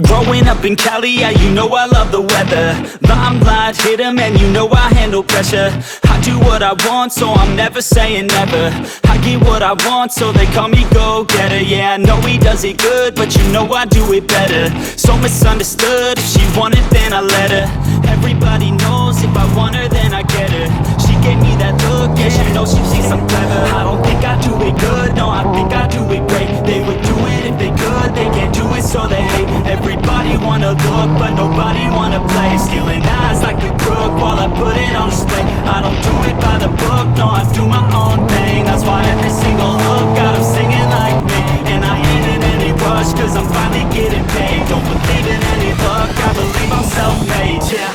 Growing up in Cali, yeah, you know I love the weather. Limelight hit 'em and you know I handle pressure. I do what I want, so I'm never saying never. I get what I want, so they call me go-getter. Yeah, I know he does it good, but you know I do it better. So misunderstood, if she wanted then I let her. Everybody knows if I want her then I get her. She gave me that look, yeah, she knows she thinks I'm clever. I don't think I do it good, no, I think I do it great. They would do it if they could, they can't do it so they hate. Everybody wanna look, but nobody wanna play. Stealing eyes like a crook while I put it on display. I don't do it by the book, no, I do my own thing. That's why every single hook got them singing like me. And I ain't in any rush, cause I'm finally getting paid. Don't believe in any luck, I believe I'm self-made, yeah.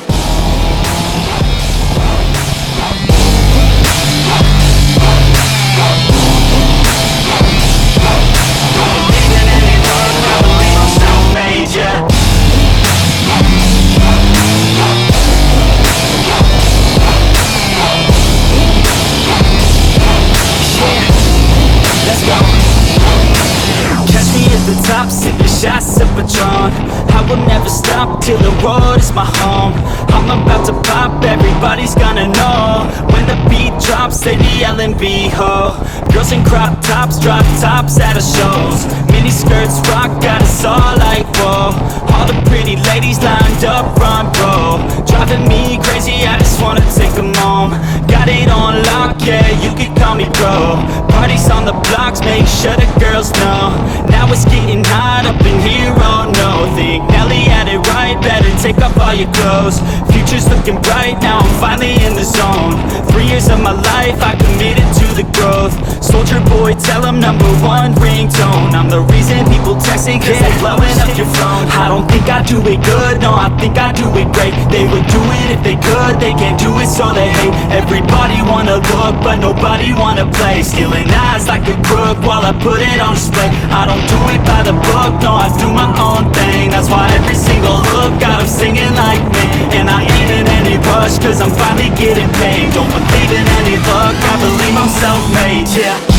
Top, sipping shots of Patron. I will never stop till the road is my home. I'm about to pop, everybody's gonna know. When the beat drops, they be yelling B-ho. Girls in crop tops, drop tops at our shows. Mini skirts rock, got us all like whoa. All the pretty ladies lined up front row. Driving me crazy, I just wanna take them home. Got it on lock, yeah, you can call me bro. Parties on the blocks, make sure the girls know. Now it's getting hot up in here, oh no. Think Nelly had it right, better take off all your clothes. Future's looking bright, now I'm finally in the zone. 3 years of my life, I committed to the growth. Soldier boy, tell them #1 ringtone. I'm the reason people texting, cause they blowing up your phone. I don't think I do it good, no, I think I do it great. They would do it if they could, they can't do it so they hate. Everybody wanna look, but nobody wanna play. Stealing eyes like a crook while I put it on display. I don't do it by the book, no, I do my own thing. That's why every single hook got them singing like me. And I ain't in any rush, cause I'm finally getting paid. Don't believe in any luck, I believe I'm self-made, yeah.